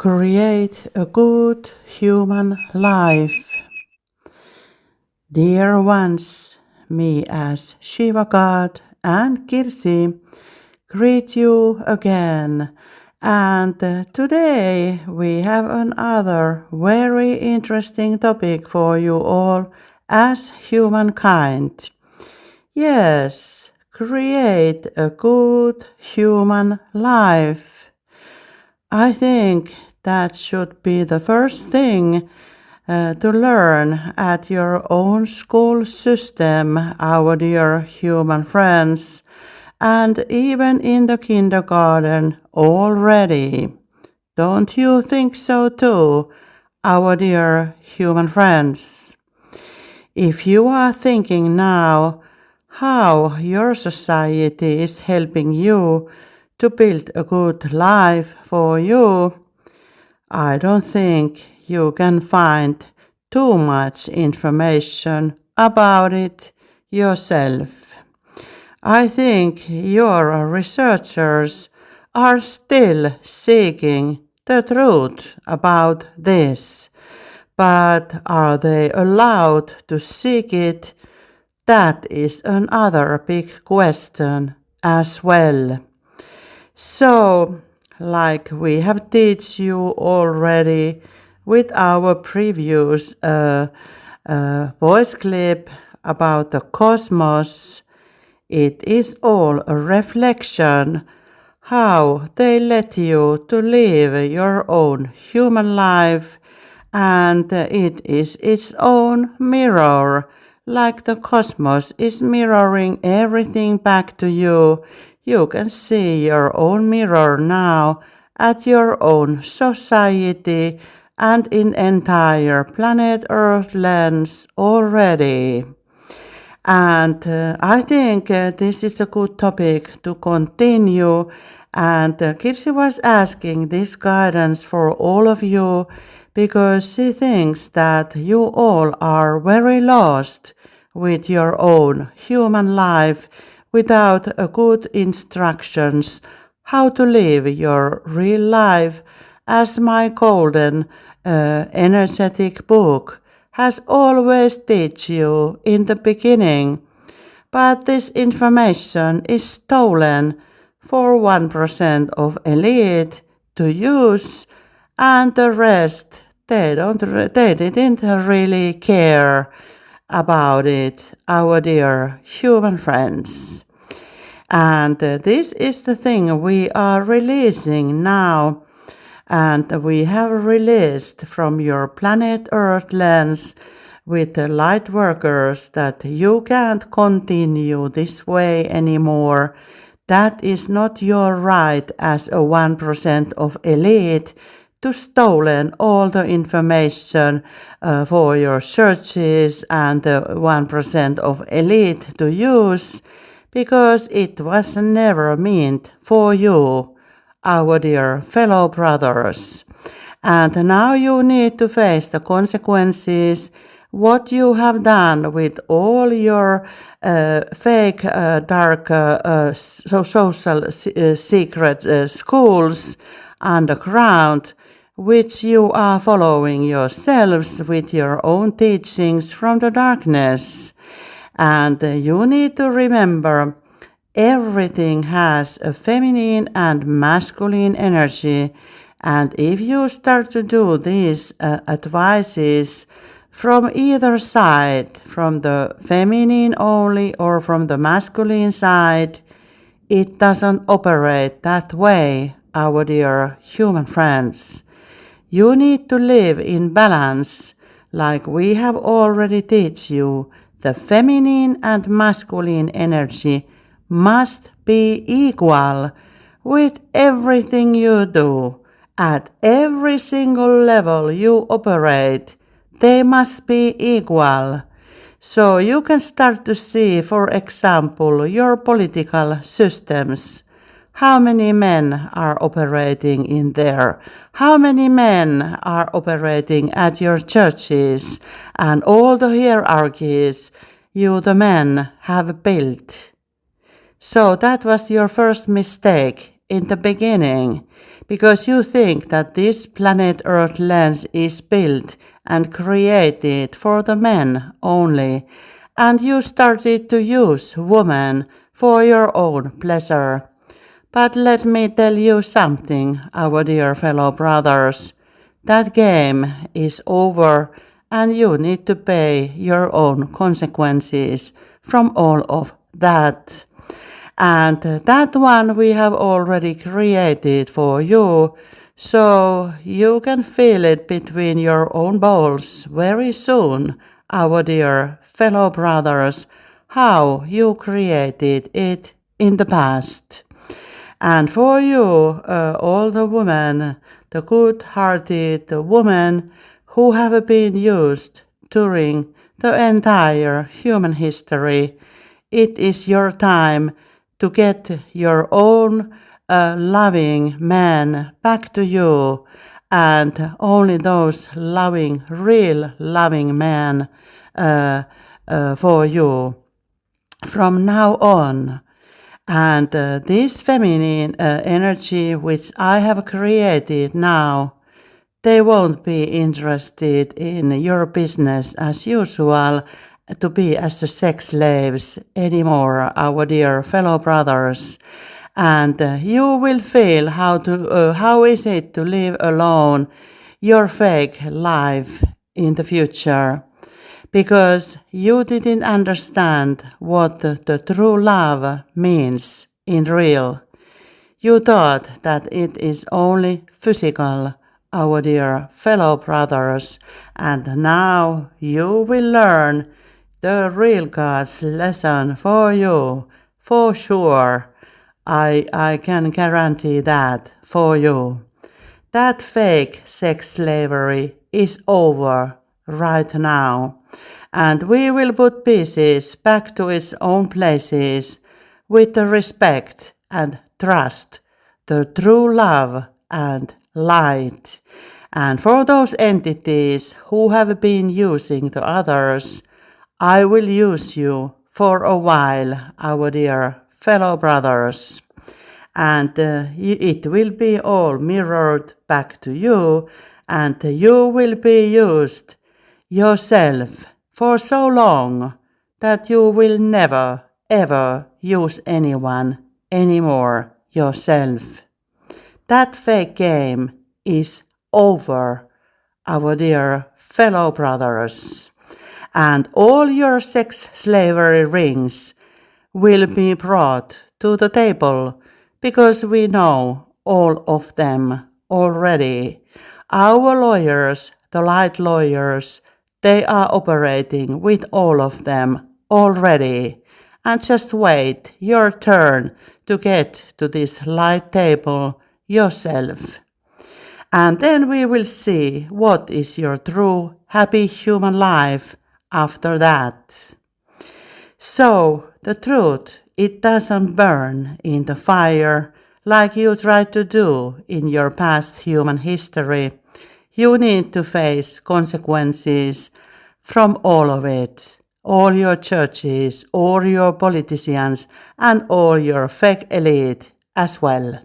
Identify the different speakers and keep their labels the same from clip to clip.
Speaker 1: create a good human life. Dear ones, me as Shiva God and Kirsi greet you again. And today we have another very interesting topic for you all as humankind. Yes, create a good human life. I think that should be the first thing to learn at your own school system, our dear human friends, and even in the kindergarten already. Don't you think so too, our dear human friends? If you are thinking now how your society is helping you to build a good life for you, I don't think you can find too much information about it yourself. I think your researchers are still seeking the truth about this, but are they allowed to seek it? That is another big question as well. So, like we have taught you already with our previous voice clip about the cosmos, it is all a reflection how they let you to live your own human life, and it is its own mirror, like the cosmos is mirroring everything back to you. You can see your own mirror now at your own society and in entire planet Earth lens already. And I think this is a good topic to continue. And Kirsi was asking this guidance for all of you because she thinks that you all are very lost with your own human life without a good instructions how to live your real life, as my golden energetic book has always taught you in the beginning. But this information is stolen for 1% of elite to use, and the rest they didn't really care about it, our dear human friends. And this is the thing we are releasing now, and we have released from your planet Earth lens with the light workers that you can't continue this way anymore. That is not your right as a 1% of elite to stolen all the information for your churches and the 1% of elite to use, because it was never meant for you, our dear fellow brothers. And now you need to face the consequences, what you have done with all your fake, dark, social secret schools underground, which you are following yourselves with your own teachings from the darkness. And you need to remember, everything has a feminine and masculine energy. And if you start to do these advices from either side, from the feminine only or from the masculine side, it doesn't operate that way, our dear human friends. You need to live in balance, like we have already taught you. The feminine and masculine energy must be equal with everything you do. At every single level you operate, they must be equal. So you can start to see, for example, your political systems. How many men are operating in there? How many men are operating at your churches and all the hierarchies you, the men, have built? So that was your first mistake in the beginning, because you think that this planet Earth lens is built and created for the men only, and you started to use women for your own pleasure. But let me tell you something, our dear fellow brothers. That game is over, and you need to pay your own consequences from all of that. And that one we have already created for you, so you can feel it between your own bowls very soon, our dear fellow brothers, how you created it in the past. And for you, all the women, the good-hearted women who have been used during the entire human history, it is your time to get your own loving man back to you, and only those loving, real loving men for you from now on. And this feminine energy which I have created now, they won't be interested in your business as usual to be as the sex slaves anymore, our dear fellow brothers. And you will feel how is it to live alone your fake life in the future, because you didn't understand what the true love means in real. You thought that it is only physical, our dear fellow brothers, and now you will learn the real God's lesson for you, for sure. I can guarantee that for you. That fake sex slavery is over right now, and we will put pieces back to its own places with the respect and trust, the true love and light. And for those entities who have been using the others, I will use you for a while, our dear fellow brothers. And it will be all mirrored back to you, and you will be used yourself for so long that you will never ever use anyone anymore yourself. That fake game is over, our dear fellow brothers, and all your sex slavery rings will be brought to the table, because we know all of them already. Our lawyers, the light lawyers, they are operating with all of them already. And just wait your turn to get to this light table yourself. And then we will see what is your true happy human life after that. So the truth, it doesn't burn in the fire like you tried to do in your past human history. You need to face consequences from all of it. All your churches, all your politicians, and all your fake elite as well.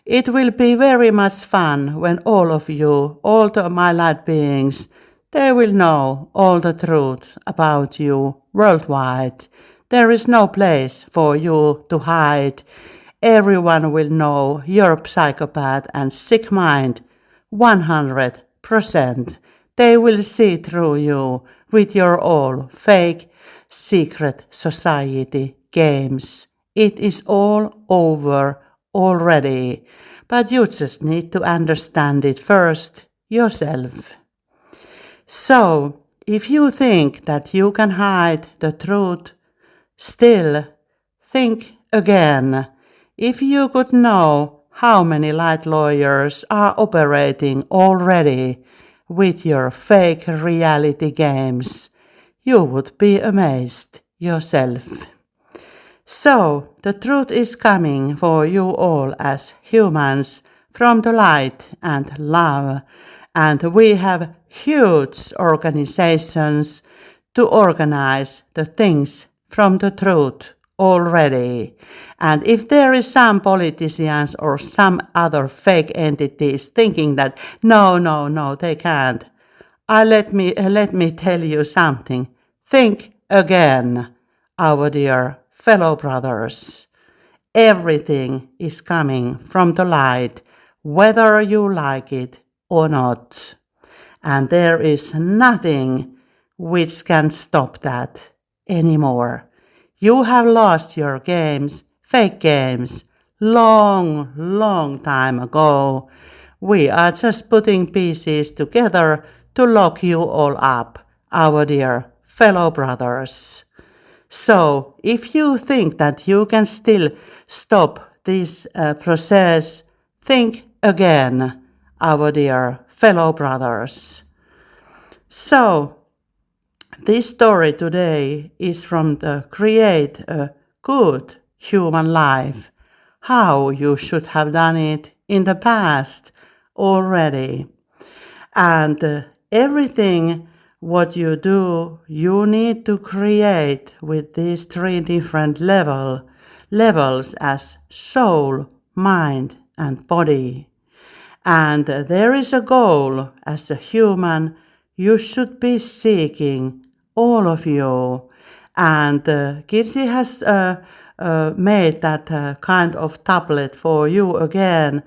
Speaker 1: It will be very much fun when all of you, all my light beings, they will know all the truth about you worldwide. There is no place for you to hide. Everyone will know you're a psychopath and sick mind 100%. They will see through you with your all fake secret society games. It is all over already, but you just need to understand it first yourself. So, if you think that you can hide the truth, still think again. If you could know how many light lawyers are operating already with your fake reality games, you would be amazed yourself. So, the truth is coming for you all as humans from the light and love, and we have huge organizations to organize the things from the truth already. And if there is some politicians or some other fake entities thinking that no, they can't, let me tell you something. Think again, our dear fellow brothers. Everything is coming from the light, whether you like it or not. And there is nothing which can stop that anymore. You have lost your games, fake games, long time ago. We are just putting pieces together to lock you all up, our dear fellow brothers. So, if you think that you can still stop this process, think again, our dear fellow brothers. So, this story today is from the Create a Good Human Life, how you should have done it in the past already. And everything what you do, you need to create with these three different levels as soul, mind, and body. And there is a goal as a human you should be seeking, all of you. And Kirsi has made that kind of tablet for you again,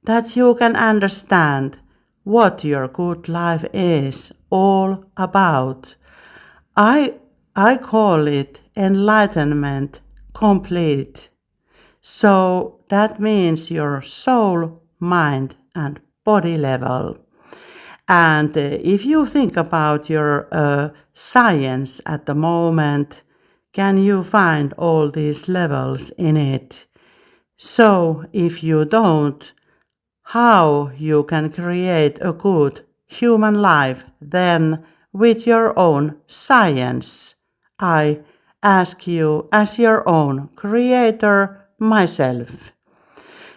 Speaker 1: that you can understand what your good life is all about. I call it enlightenment complete. So that means your soul, mind, and body level. And if you think about your science at the moment, can you find all these levels in it? So if you don't, how you can create a good human life then with your own science? I ask you as your own creator myself.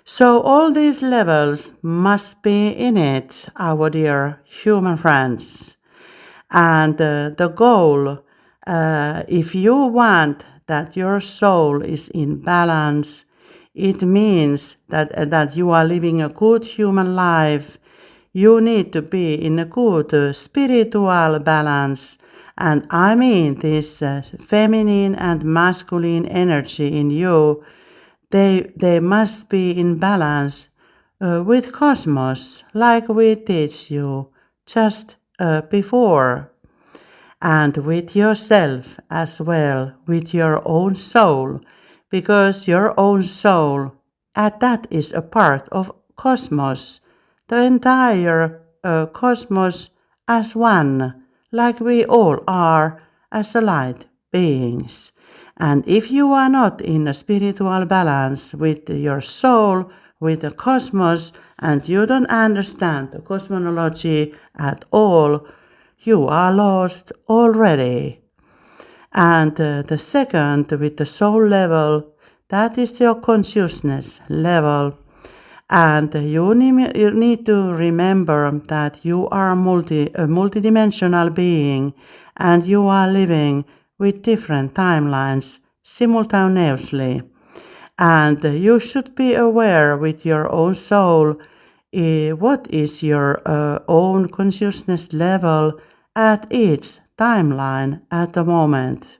Speaker 1: So all these levels must be in it, our dear human friends. And the goal, if you want that your soul is in balance, it means that you are living a good human life. You need to be in a good spiritual balance. And I mean this feminine and masculine energy in you. They must be in balance with cosmos, like we teach you just before. And with yourself as well, with your own soul, because your own soul, that is a part of cosmos, the entire cosmos as one, like we all are as light beings. And if you are not in a spiritual balance with your soul, with the cosmos, and you don't understand the cosmology at all, you are lost already. And the second, with the soul level, that is your consciousness level. And you need to remember that you are a multidimensional being, and you are living with different timelines simultaneously. And you should be aware with your own soul what is your own consciousness level at each timeline at the moment.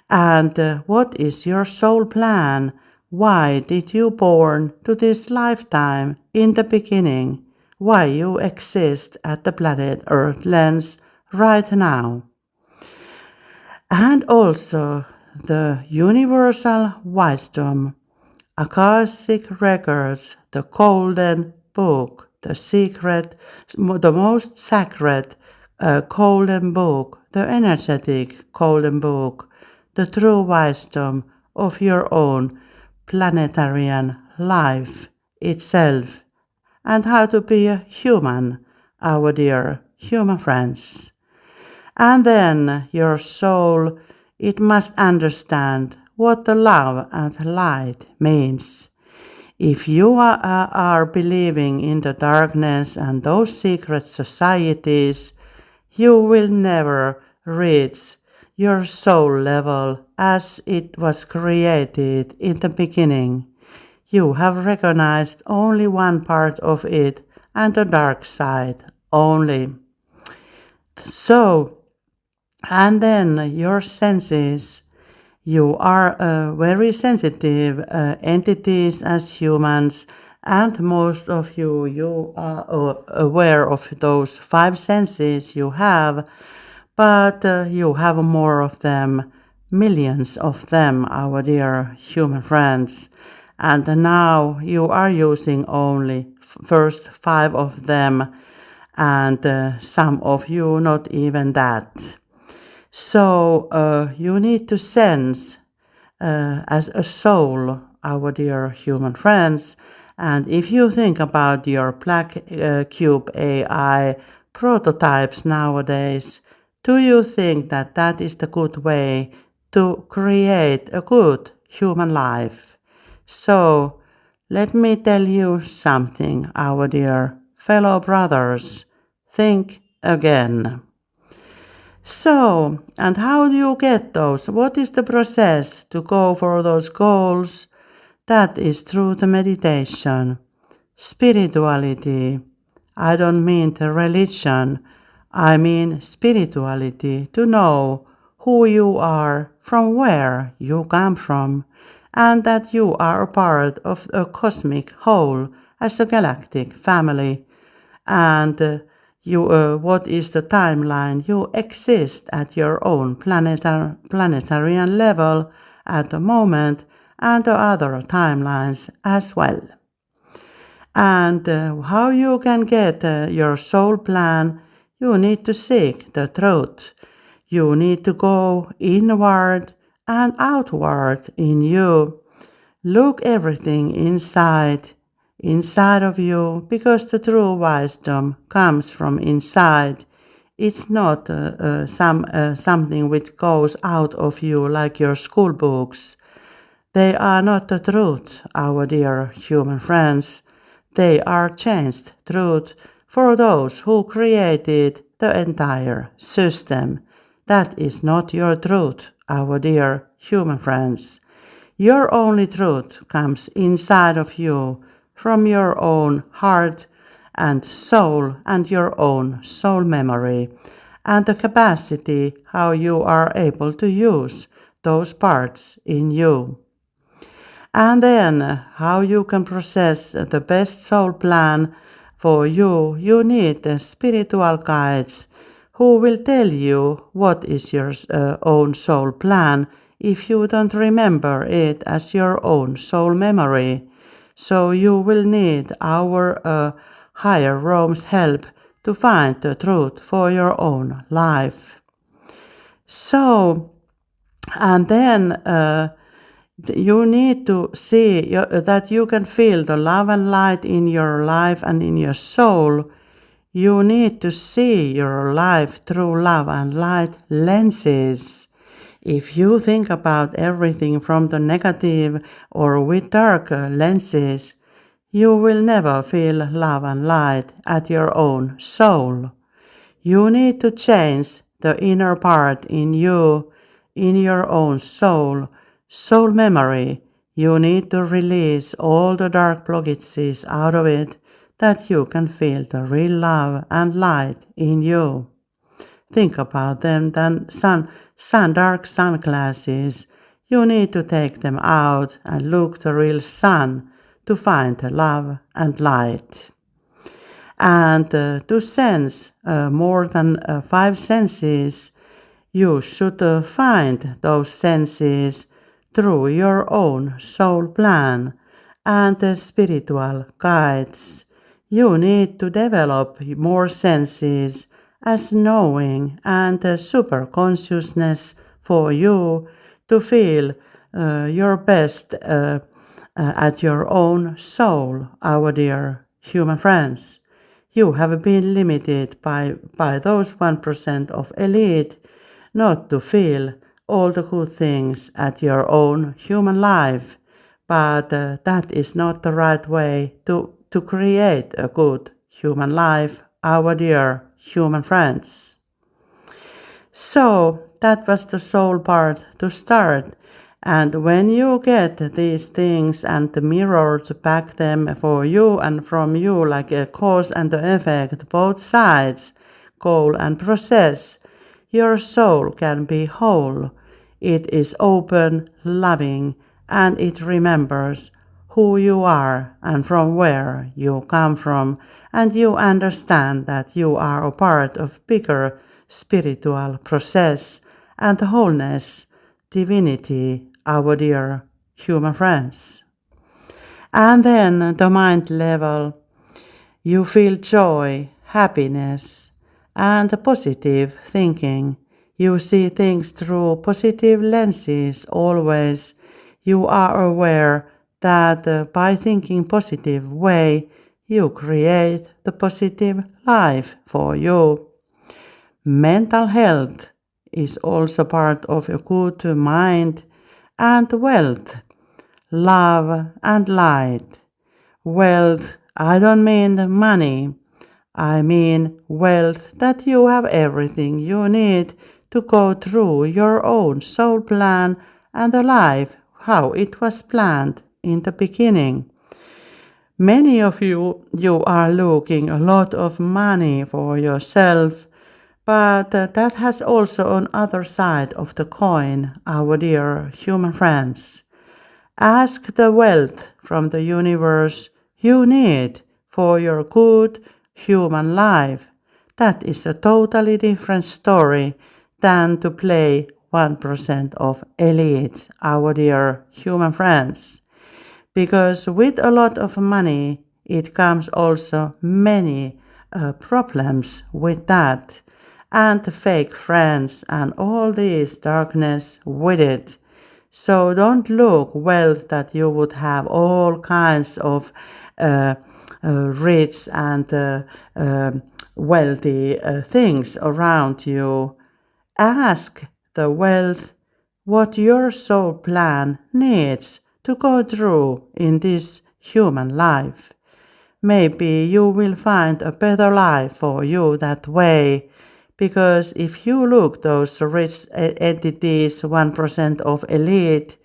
Speaker 1: And what is your soul plan? Why did you born to this lifetime in the beginning? Why you exist at the planet Earth lens right now? And also the universal wisdom, Akashic records, the Golden Book, the most sacred Golden Book, the energetic Golden Book, the true wisdom of your own planetarian life itself, and how to be a human, our dear human friends. And then your soul, it must understand what the love and light means. If you are believing in the darkness and those secret societies, you will never reach your soul level as it was created in the beginning. You have recognized only one part of it and the dark side only. So, and then your senses. You are very sensitive entities as humans, and most of you are aware of those five senses you have, but you have more of them, millions of them, our dear human friends. And now you are using only first five of them, and some of you not even that. So you need to sense as a soul, our dear human friends. And if you think about your black cube AI prototypes nowadays, do you think that that is the good way to create a good human life? So let me tell you something, our dear fellow brothers. Think again. So, and how do you get those? What is the process to go for those goals? That is through the meditation, spirituality. I don't mean the religion, I mean spirituality, to know who you are, from where you come from, and that you are a part of a cosmic whole as a galactic family. And what is the timeline? You exist at your own planetarian level at the moment, and the other timelines as well. And how you can get your soul plan? You need to seek the truth. You need to go inward and outward in you. Look everything inside of you, because the true wisdom comes from inside. It's not something which goes out of you like your school books. They are not the truth, our dear human friends. They are changed truth for those who created the entire system. That is not your truth, our dear human friends. Your only truth comes inside of you, from your own heart and soul and your own soul memory, and the capacity how you are able to use those parts in you. And then how you can process the best soul plan for you. You need the spiritual guides who will tell you what is your own soul plan if you don't remember it as your own soul memory. So you will need our higher realm's help to find the truth for your own life. So, and then you need to see that you can feel the love and light in your life and in your soul. You need to see your life through love and light lenses. If you think about everything from the negative or with dark lenses, you will never feel love and light at your own soul. You need to change the inner part in you, in your own soul memory. You need to release all the dark blockages out of it, that you can feel the real love and light in you. Think about them, then dark sunglasses. You need to take them out and look the real sun to find the love and light. And to sense more than five senses, you should find those senses through your own soul plan and the spiritual guides. You need to develop more senses as knowing and super consciousness for you to feel your best at your own soul, our dear human friends. You have been limited by those 1% of elite not to feel all the good things at your own human life, but that is not the right way to create a good human life, our dear human friends. So that was the soul part to start. And when you get these things and the mirror to back them for you and from you, like a cause and the effect, both sides, goal and process, your soul can be whole. It is open, loving, and it remembers who you are and from where you come from, and you understand that you are a part of bigger spiritual process and wholeness, divinity, our dear human friends. And then the mind level, you feel joy, happiness, and positive thinking. You see things through positive lenses always. You are aware that by thinking positive way, you create the positive life for you. Mental health is also part of a good mind and wealth, love and light. Wealth, I don't mean money. I mean wealth that you have everything you need to go through your own soul plan and the life how it was planned in the beginning. Many of you are looking a lot of money for yourself, but that has also an other side of the coin, our dear human friends. Ask the wealth from the universe you need for your good human life. That is a totally different story than to play 1% of elite, our dear human friends. Because with a lot of money, it comes also many problems with that, and fake friends and all this darkness with it. So don't look wealth that you would have all kinds of rich and wealthy things around you. Ask the wealth what your soul plan needs to go through in this human life. Maybe you will find a better life for you that way, because if you look those rich entities, 1% of elite,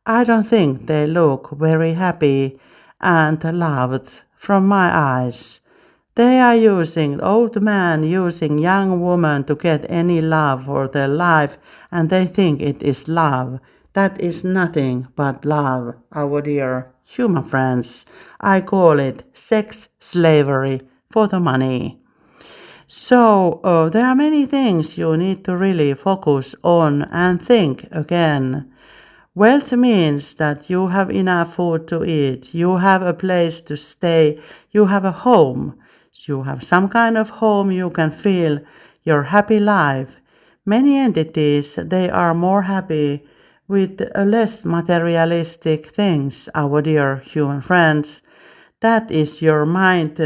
Speaker 1: I don't think they look very happy and loved from my eyes. They are using old man using young woman to get any love for their life, and they think it is love. That is nothing but love, our dear human friends. I call it sex slavery for the money. So there are many things you need to really focus on and think again. Wealth means that you have enough food to eat, you have a place to stay, you have a home. You have some kind of home you can feel your happy life. Many entities, they are more happy with less materialistic things, our dear human friends. That is your mind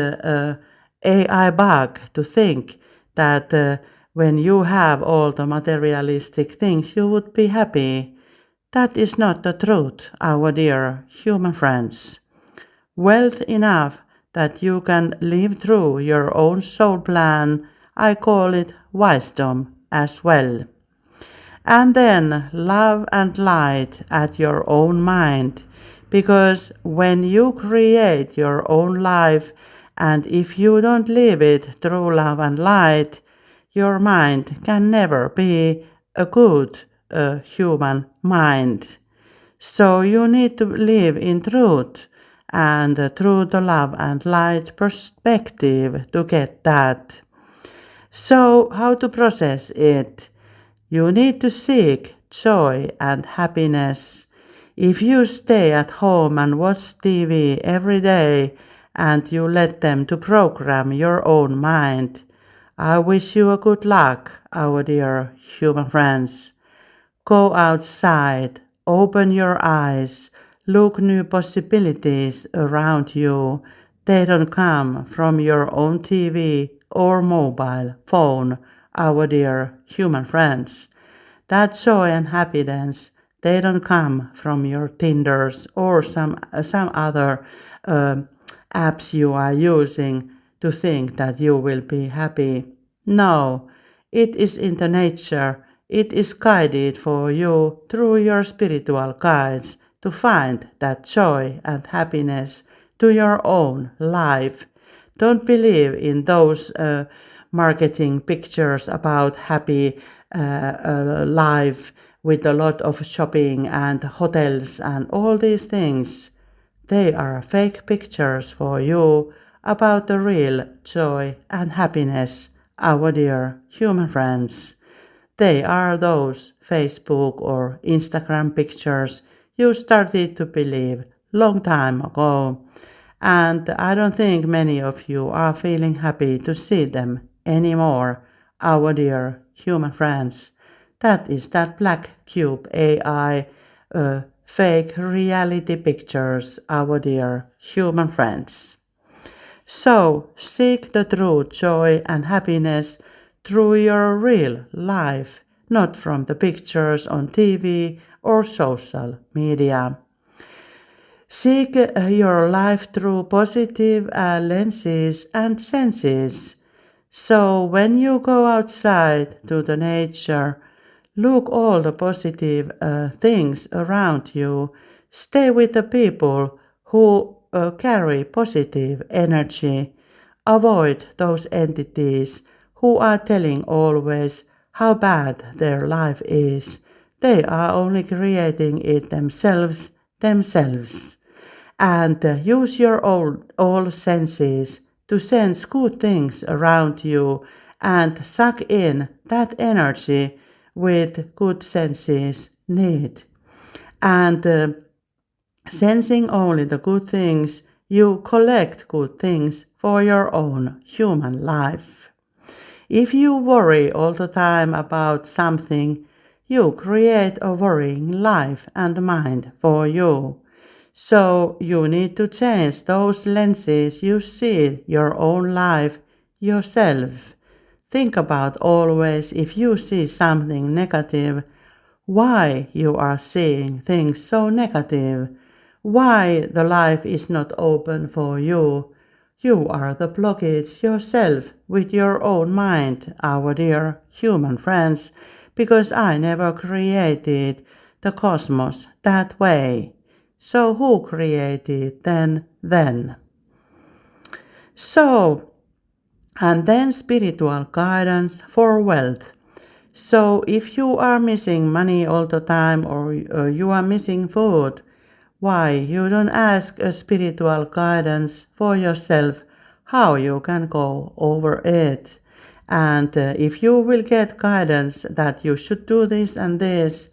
Speaker 1: AI bug to think that when you have all the materialistic things, you would be happy. That is not the truth, our dear human friends. Wealth enough that you can live through your own soul plan, I call it wisdom as well. And then love and light at your own mind, because when you create your own life, and if you don't live it through love and light, your mind can never be a good human mind. So you need to live in truth and through the love and light perspective to get that. So how to process it? You need to seek joy and happiness. If you stay at home and watch TV every day and you let them to program your own mind, I wish you a good luck, our dear human friends. Go outside, open your eyes, look new possibilities around you. They don't come from your own TV or mobile phone, our dear human friends. That joy and happiness, they don't come from your Tinders or some other apps you are using to think that you will be happy. No, It is in the nature. It is guided for you through your spiritual guides to find that joy and happiness to your own life. Don't believe in those marketing pictures about happy life with a lot of shopping and hotels and all these things. They are fake pictures for you about the real joy and happiness, our dear human friends. They are those Facebook or Instagram pictures you started to believe long time ago. And I don't think many of you are feeling happy to see them anymore, our dear human friends. That is that black cube AI fake reality pictures, our dear human friends. So seek the true joy and happiness through your real life, not from the pictures on TV or social media. Seek your life through positive lenses and senses. So when you go outside to the nature, look all the positive things around you. Stay with the people who carry positive energy. Avoid those entities who are telling always how bad their life is. They are only creating it themselves. And use your all senses to sense good things around you and suck in that energy with good senses need. And sensing only the good things, you collect good things for your own human life. If you worry all the time about something, you create a worrying life and mind for you. So you need to change those lenses you see your own life yourself. Think about always if you see something negative, why you are seeing things so negative, why the life is not open for you. You are the blockage yourself with your own mind, our dear human friends, because I never created the cosmos that way. So who created then? So, and then spiritual guidance for wealth. So if you are missing money all the time or you are missing food, why you don't ask a spiritual guidance for yourself how you can go over it? And if you will get guidance that you should do this and this,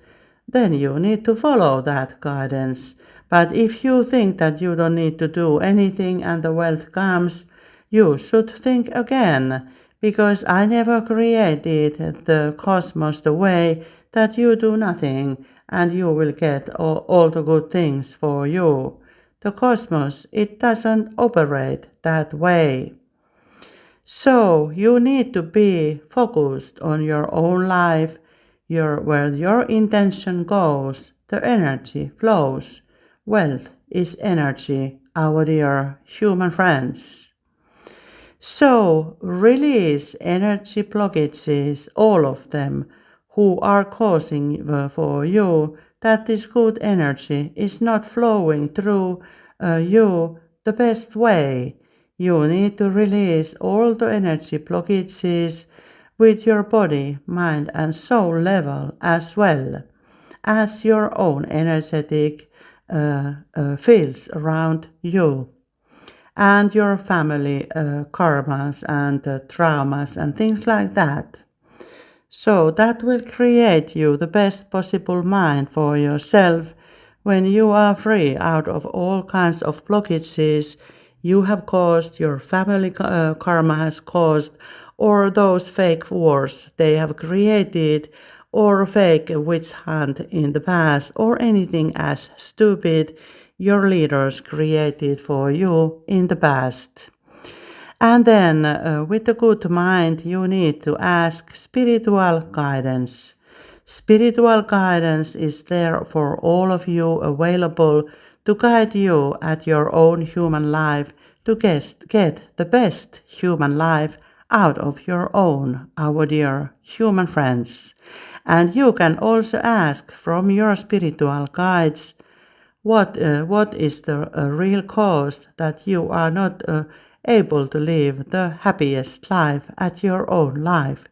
Speaker 1: then you need to follow that guidance. But if you think that you don't need to do anything and the wealth comes, you should think again, because I never created the cosmos the way that you do nothing and you will get all the good things for you. The cosmos, it doesn't operate that way. So you need to be focused on your own life, where your intention goes, the energy flows. Wealth is energy, our dear human friends. So release energy blockages, all of them, who are causing for you that this good energy is not flowing through you the best way. You need to release all the energy blockages with your body, mind and soul level as well as your own energetic fields around you and your family karmas and traumas and things like that. So that will create you the best possible mind for yourself when you are free out of all kinds of blockages you have caused, your family karma has caused, or those fake wars they have created, or fake witch hunt in the past, or anything as stupid your leaders created for you in the past. And then, with a good mind, you need to ask spiritual guidance. Spiritual guidance is there for all of you, available to guide you at your own human life to get the best human life out of your own, our dear human friends. And you can also ask from your spiritual guides what is the real cause that you are not able to live the happiest life at your own life.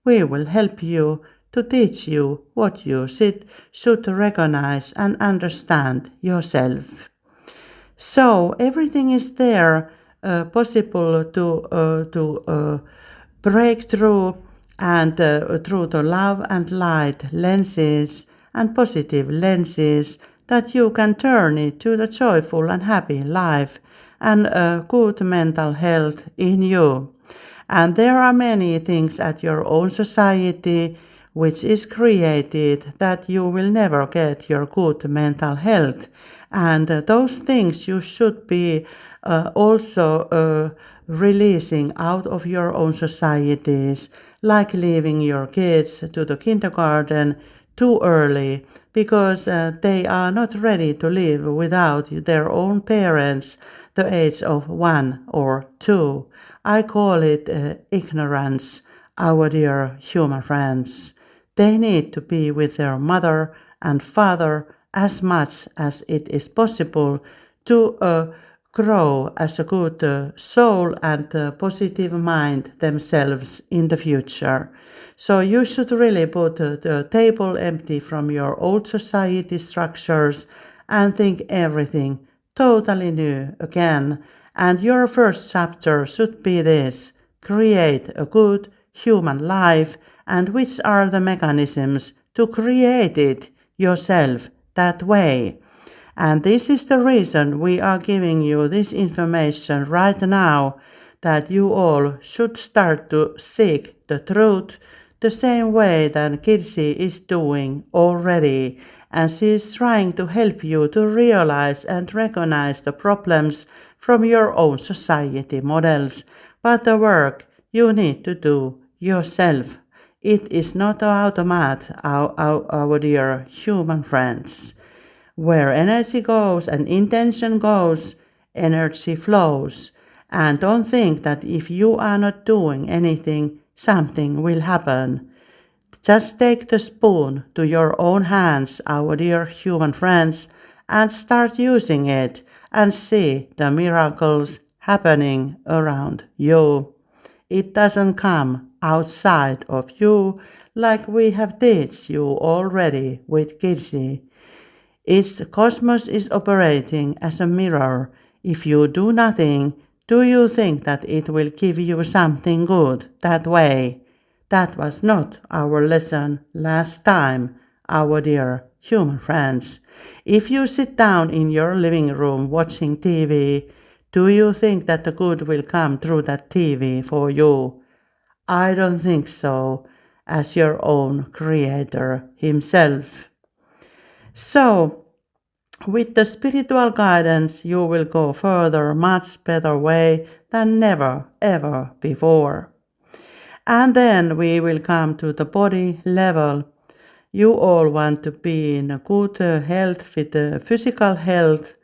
Speaker 1: We will help you to teach you what you should recognize and understand yourself. So everything is there possible to break through and through the love and light lenses and positive lenses that you can turn it to the joyful and happy life and good mental health in you. And there are many things at your own society which is created that you will never get your good mental health. And those things you should be also releasing out of your own societies, like leaving your kids to the kindergarten too early because they are not ready to live without their own parents the age of 1 or 2. I call it ignorance, our dear human friends. They need to be with their mother and father as much as it is possible to grow as a good soul and positive mind themselves in the future. So you should really put the table empty from your old society structures and think everything totally new again. And your first chapter should be this: create a good human life, and which are the mechanisms to create it yourself that way. And this is the reason we are giving you this information right now, that you all should start to seek the truth the same way that Kirsi is doing already. And she is trying to help you to realize and recognize the problems from your own society models. But the work you need to do yourself. It is not an automat, our dear human friends. Where energy goes and intention goes, energy flows. And don't think that if you are not doing anything, something will happen. Just take the spoon to your own hands, our dear human friends, and start using it and see the miracles happening around you. It doesn't come outside of you like we have taught you already with Kirsi. Its cosmos is operating as a mirror. If you do nothing, do you think that it will give you something good that way? That was not our lesson last time, our dear human friends. If you sit down in your living room watching TV, do you think that the good will come through that TV for you? I don't think so, as your own creator himself. So, with the spiritual guidance, you will go further much better way than never ever before. And then we will come to the body level. You all want to be in a good health with physical health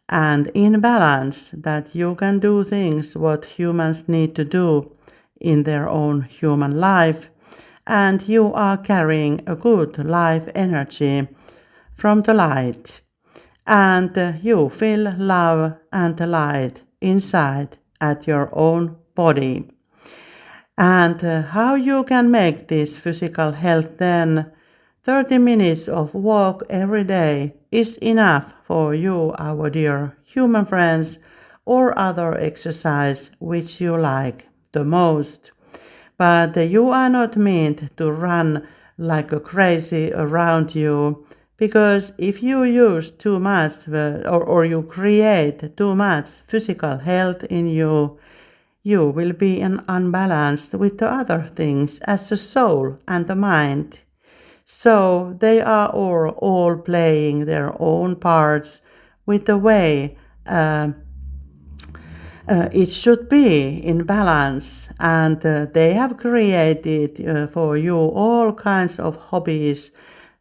Speaker 1: and in balance, that you can do things what humans need to do in their own human life, and you are carrying a good life energy from the light, and you feel love and light inside at your own body. And how you can make this physical health then? 30 minutes of walk every day is enough for you, our dear human friends, or other exercise which you like the most. But you are not meant to run like a crazy around you, because if you use too much or you create too much physical health in you, you will be unbalanced with the other things as the soul and the mind. So they are all playing their own parts with the way it should be in balance, and they have created for you all kinds of hobbies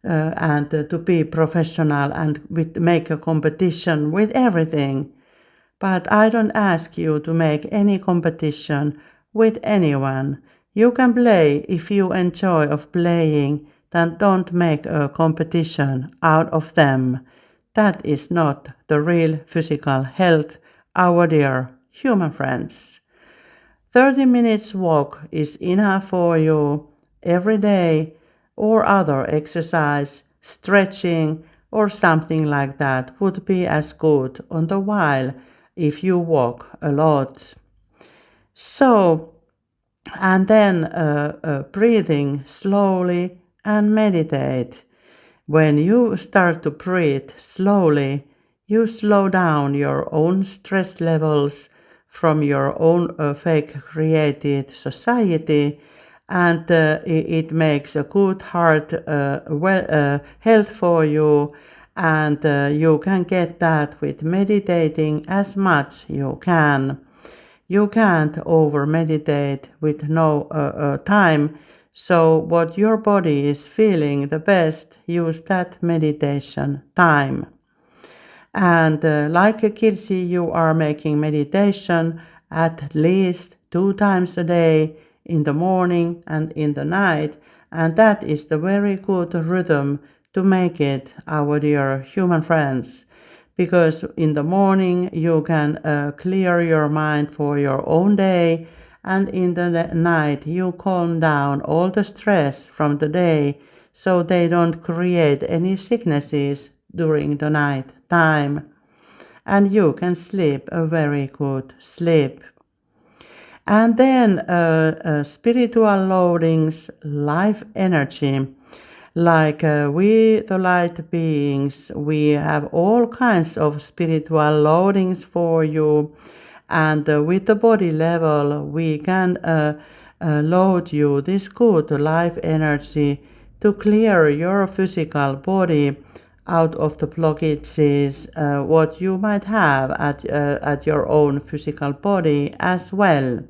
Speaker 1: and to be professional and make a competition with everything. But I don't ask you to make any competition with anyone. You can play if you enjoy of playing, then don't make a competition out of them. That is not the real physical health, our dear human friends. 30 minutes walk is enough for you every day, or other exercise, stretching, or something like that would be as good on the while if you walk a lot. So, and then breathing slowly and meditate. When you start to breathe slowly, you slow down your own stress levels from your own fake created society, and it makes a good heart health for you, and you can get that with meditating as much you can. You can't over meditate with no time. So, what your body is feeling the best, use that meditation time. And like Kirsi, you are making meditation at least 2 times a day, in the morning and in the night. And that is the very good rhythm to make it, our dear human friends. Because in the morning you can clear your mind for your own day, and in the night you calm down all the stress from the day so they don't create any sicknesses during the night time, and you can sleep a very good sleep. And then spiritual loadings, life energy. Like we, the light beings, we have all kinds of spiritual loadings for you. And with the body level, we can load you this good life energy to clear your physical body out of the blockages, what you might have at your own physical body as well.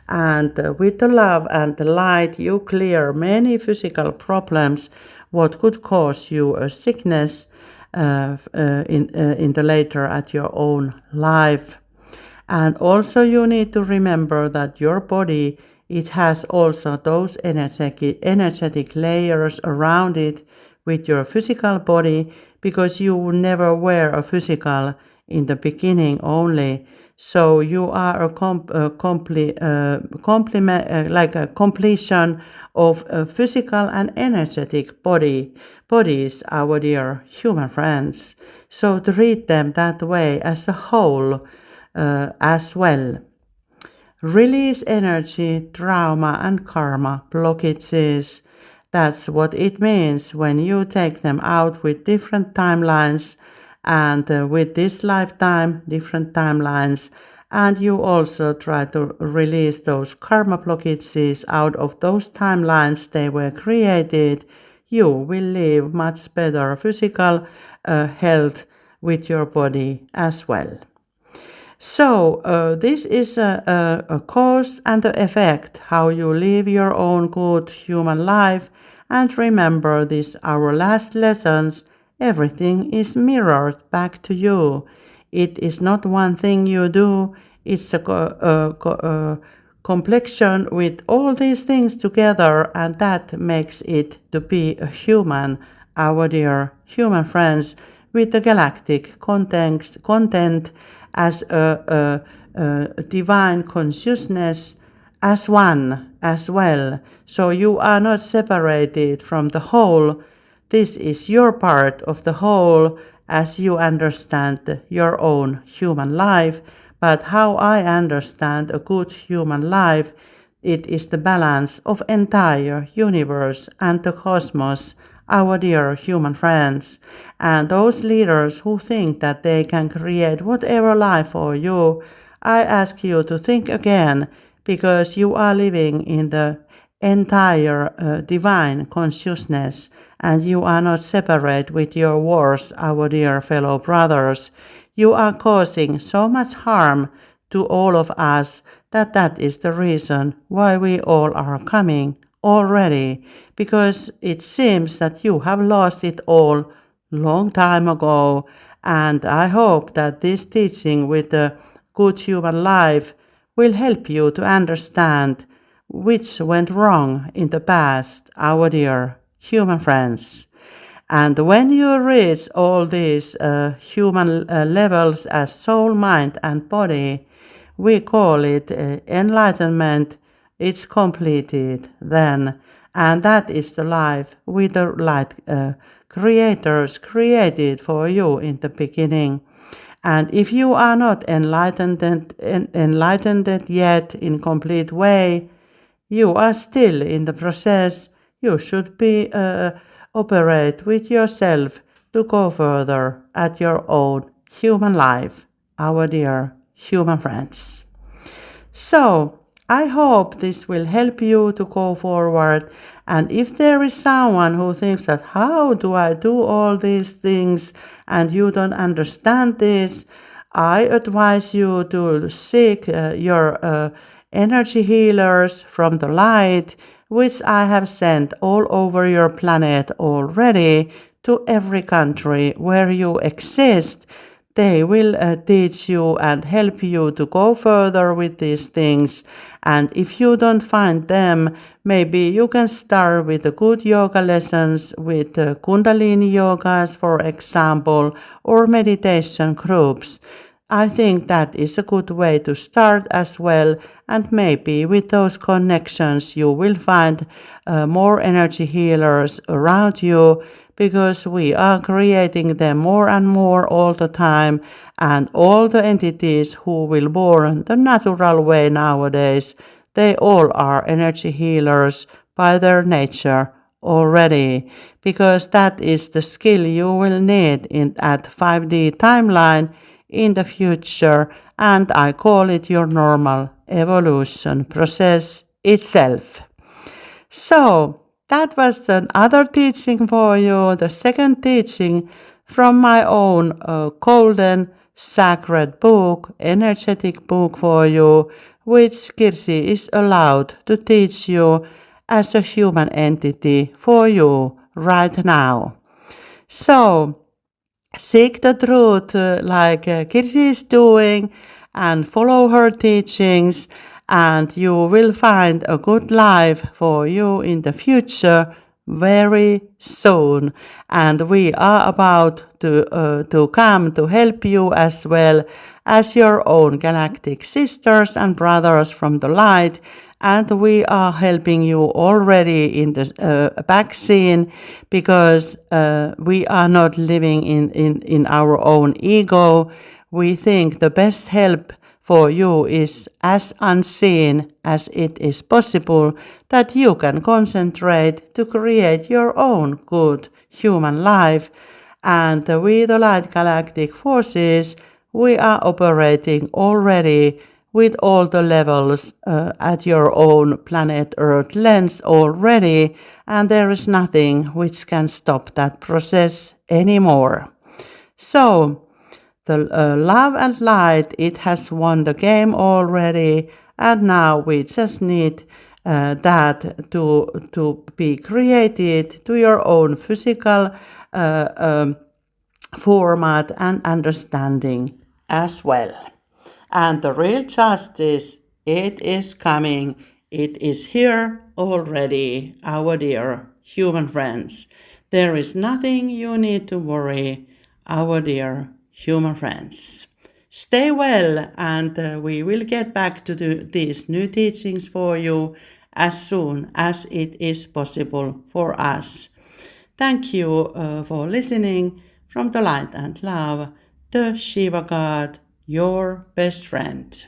Speaker 1: And with the love and the light, you clear many physical problems what could cause you a sickness in the later at your own life. And also you need to remember that your body, it has also those energetic layers around it with your physical body, because you never wear a physical in the beginning only. So you are a like a completion of physical and energetic bodies, our dear human friends. So treat them that way as a whole as well. Release energy, trauma and karma blockages. That's what it means when you take them out with different timelines, and with this lifetime, different timelines, and you also try to release those karma blockages out of those timelines they were created. You will live much better physical health with your body as well. So this is a cause and the effect, how you live your own good human life. And remember this, our last lessons, everything is mirrored back to you. It is not one thing you do, it's a complexion with all these things together, and that makes it to be a human, our dear human friends, with the galactic content as a divine consciousness, as one as well. So you are not separated from the whole. This is your part of the whole as you understand your own human life. But how I understand a good human life, it is the balance of entire universe and the cosmos, our dear human friends. And those leaders who think that they can create whatever life for you, I ask you to think again, because you are living in the entire divine consciousness, and you are not separate with your wars, our dear fellow brothers. You are causing so much harm to all of us that is the reason why we all are coming already, because it seems that you have lost it all long time ago. And I hope that this teaching with the good human life will help you to understand which went wrong in the past, our dear human friends. And when you reach all these human levels as soul, mind, and body, we call it enlightenment. It's completed then. And that is the life with the light creators created for you in the beginning. And if you are not enlightened yet in complete way, you are still in the process. You should be operate with yourself to go further at your own human life, our dear human friends. So, I hope this will help you to go forward. And if there is someone who thinks that how do I do all these things and you don't understand this, I advise you to seek your energy healers from the light, which I have sent all over your planet already to every country where you exist. They will teach you and help you to go further with these things. And if you don't find them, maybe you can start with the good yoga lessons with Kundalini yogas, for example, or meditation groups. I think that is a good way to start as well, and maybe with those connections you will find more energy healers around you, because we are creating them more and more all the time, and all the entities who will born the natural way nowadays, they all are energy healers by their nature already, because that is the skill you will need at 5D timeline in the future, and I call it your normal evolution process itself. So, that was another teaching for you, the second teaching from my own golden sacred book, energetic book for you, which Kirsi is allowed to teach you as a human entity for you right now. So, seek the truth like Kirsi is doing and follow her teachings, and you will find a good life for you in the future very soon. And we are about to come to help you as well as your own galactic sisters and brothers from the light. And we are helping you already in the back scene, because we are not living in our own ego. We think the best help for you is as unseen as it is possible, that you can concentrate to create your own good human life. And with the light galactic forces, we are operating already with all the levels at your own planet Earth lens already, and there is nothing which can stop that process anymore. So, the love and light, it has won the game already, and now we just need that to be created to your own physical format and understanding as well. And the real justice, it is coming. It is here already, our dear human friends. There is nothing you need to worry, our dear human friends. Stay well, and we will get back to these new teachings for you as soon as it is possible for us. Thank you for listening from the light and love, the Shiva God, your best friend.